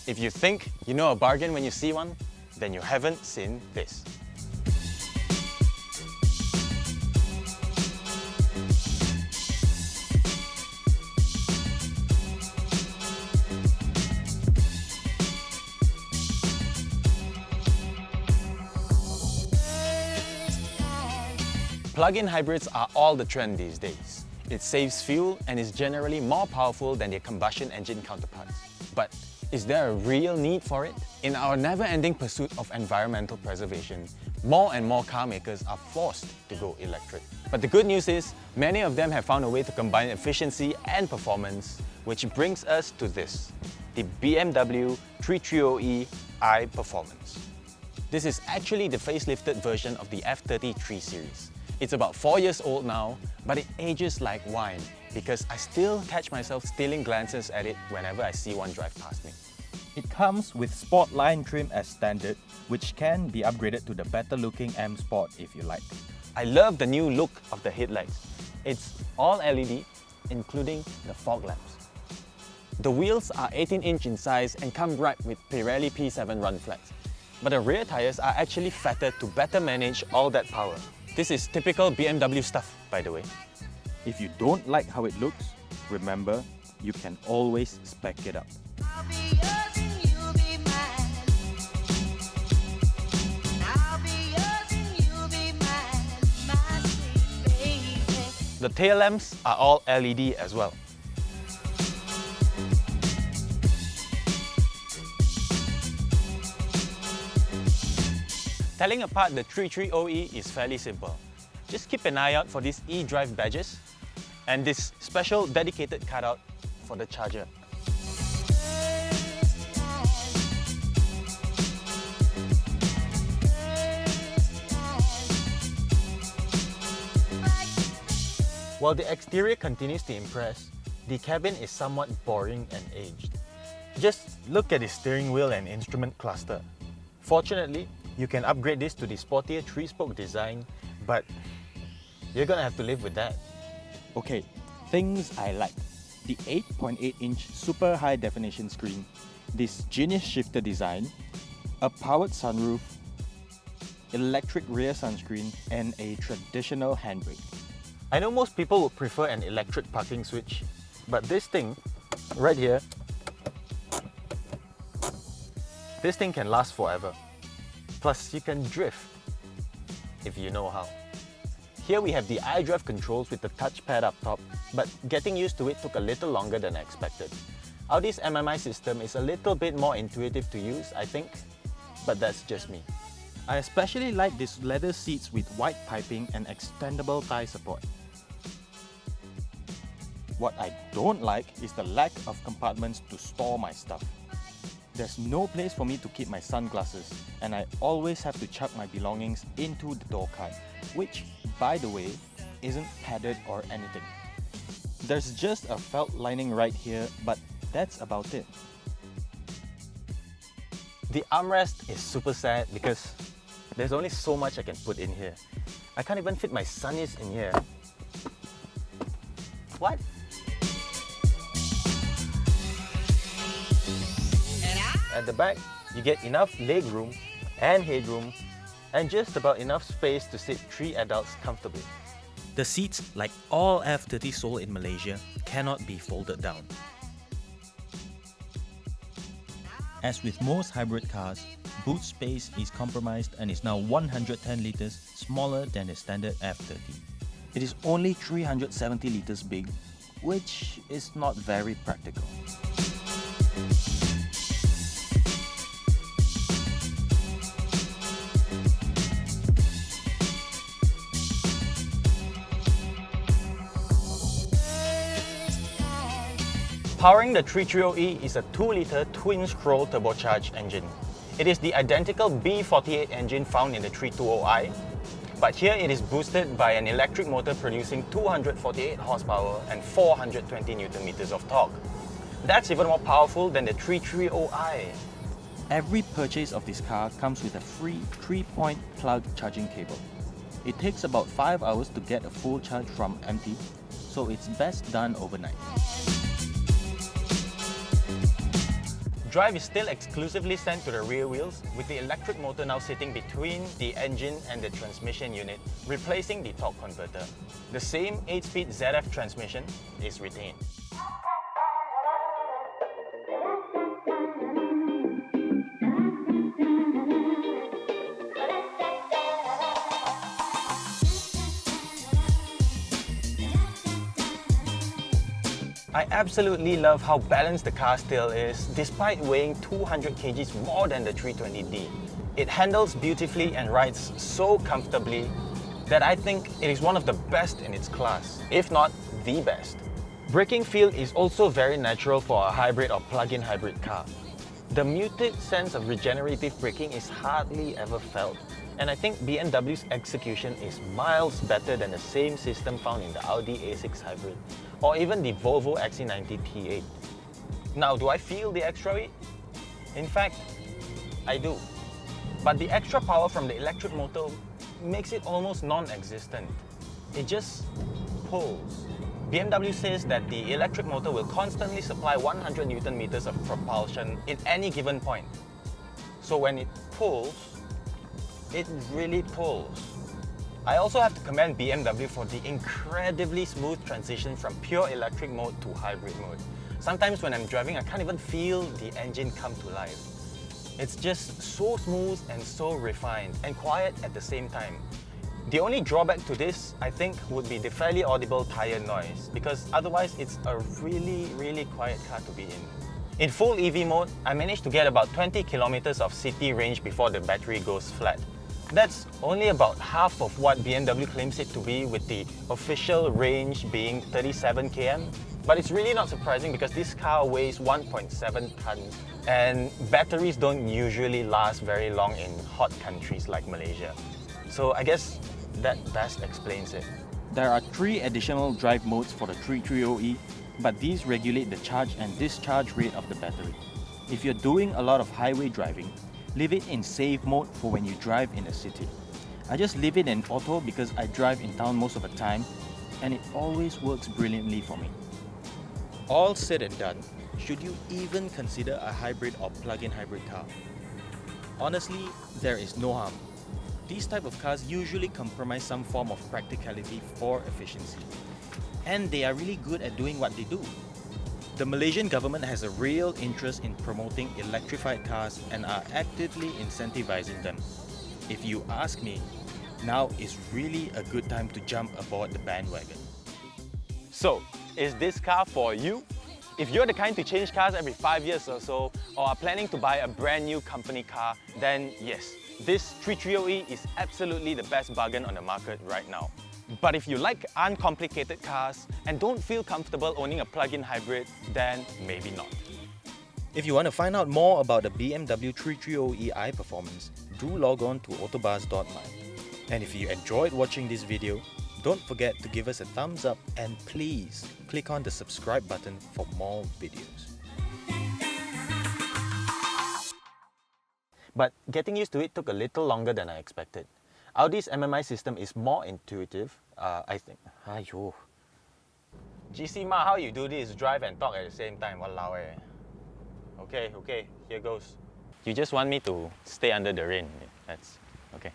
If you think you know a bargain when you see one, then you haven't seen this. Plug-in hybrids are all the trend these days. It saves fuel and is generally more powerful than their combustion engine counterparts. But is there a real need for it? In our never-ending pursuit of environmental preservation, more and more car makers are forced to go electric. But the good news is, many of them have found a way to combine efficiency and performance, which brings us to this, the BMW 330e iPerformance. This is actually the facelifted version of the F30 3 Series. It's about 4 years old now, but it ages like wine because I still catch myself stealing glances at it whenever I see one drive past me. It comes with Sport line trim as standard, which can be upgraded to the better looking M Sport if you like. I love the new look of the headlights. It's all LED, including the fog lamps. The wheels are 18-inch in size and come wrapped with Pirelli P7 run flats. But the rear tyres are actually fatter to better manage all that power. This is typical BMW stuff, by the way. If you don't like how it looks, remember, you can always spec it up. The tail lamps are all LED as well. Telling apart the 330e is fairly simple. Just keep an eye out for these eDrive badges and this special dedicated cutout for the charger. While the exterior continues to impress, the cabin is somewhat boring and aged. Just look at the steering wheel and instrument cluster. Fortunately, you can upgrade this to the sportier 3-spoke design, but you're gonna have to live with that. Okay, things I like. The 8.8-inch super high definition screen, this genius shifter design, a powered sunroof, electric rear sunscreen, and a traditional handbrake. I know most people would prefer an electric parking switch, but this thing, right here, this thing can last forever. Plus, you can drift, if you know how. Here we have the iDrive controls with the touchpad up top, but getting used to it took a little longer than I expected. Audi's MMI system is a little bit more intuitive to use, I think, but that's just me. I especially like these leather seats with white piping and extendable thigh support. What I don't like is the lack of compartments to store my stuff. There's no place for me to keep my sunglasses, and I always have to chuck my belongings into the door card, which, by the way, isn't padded or anything. There's just a felt lining right here, but that's about it. The armrest is super sad because there's only so much I can put in here. I can't even fit my sunnies in here. What? At the back, you get enough leg room and headroom and just about enough space to sit 3 adults comfortably. The seats, like all F30 sold in Malaysia, cannot be folded down. As with most hybrid cars, boot space is compromised and is now 110 litres smaller than the standard F30. It is only 370 litres big, which is not very practical. Powering the 330e is a 2-litre twin-scroll turbocharged engine. It is the identical B48 engine found in the 320i, but here it is boosted by an electric motor producing 248 horsepower and 420 Nm of torque. That's even more powerful than the 330i. Every purchase of this car comes with a free 3-point plug charging cable. It takes about 5 hours to get a full charge from empty, so it's best done overnight. Drive is still exclusively sent to the rear wheels, with the electric motor now sitting between the engine and the transmission unit, replacing the torque converter. The same 8-speed ZF transmission is retained. I absolutely love how balanced the car still is, despite weighing 200 kgs more than the 320D. It handles beautifully and rides so comfortably that I think it is one of the best in its class, if not the best. Braking feel is also very natural for a hybrid or plug-in hybrid car. The muted sense of regenerative braking is hardly ever felt, and I think BMW's execution is miles better than the same system found in the Audi A6 Hybrid, or even the Volvo XC90 T8. Now, do I feel the extra weight? In fact, I do. But the extra power from the electric motor makes it almost non-existent. It just pulls. BMW says that the electric motor will constantly supply 100 Newton meters of propulsion in any given point. So when it pulls, it really pulls. I also have to commend BMW for the incredibly smooth transition from pure electric mode to hybrid mode. Sometimes when I'm driving, I can't even feel the engine come to life. It's just so smooth and so refined and quiet at the same time. The only drawback to this, I think, would be the fairly audible tire noise, because otherwise it's a really quiet car to be in. In full EV mode, I managed to get about 20 kilometers of city range before the battery goes flat. That's only about half of what BMW claims it to be, with the official range being 37 km. But it's really not surprising because this car weighs 1.7 tons and batteries don't usually last very long in hot countries like Malaysia. So I guess that best explains it. There are 3 additional drive modes for the 330e, but these regulate the charge and discharge rate of the battery. If you're doing a lot of highway driving, leave it in safe mode for when you drive in the city. I just leave it in auto because I drive in town most of the time and it always works brilliantly for me. All said and done, should you even consider a hybrid or plug-in hybrid car? Honestly, there is no harm. These type of cars usually compromise some form of practicality for efficiency, and they are really good at doing what they do. The Malaysian government has a real interest in promoting electrified cars and are actively incentivizing them. If you ask me, now is really a good time to jump aboard the bandwagon. So, is this car for you? If you're the kind to change cars every 5 years or so, or are planning to buy a brand new company car, then yes, this 330e is absolutely the best bargain on the market right now. But if you like uncomplicated cars and don't feel comfortable owning a plug-in hybrid, then maybe not. If you want to find out more about the BMW 330e iPerformance, do log on to AutoBuzz.my. And if you enjoyed watching this video, don't forget to give us a thumbs up and please click on the subscribe button for more videos. But getting used to it took a little longer than I expected. Audi's MMI system is more intuitive, I think. Aiyo. GC Ma, how you do this? Drive and talk at the same time. Walao eh. Okay, here goes. You just want me to stay under the rain. That's okay.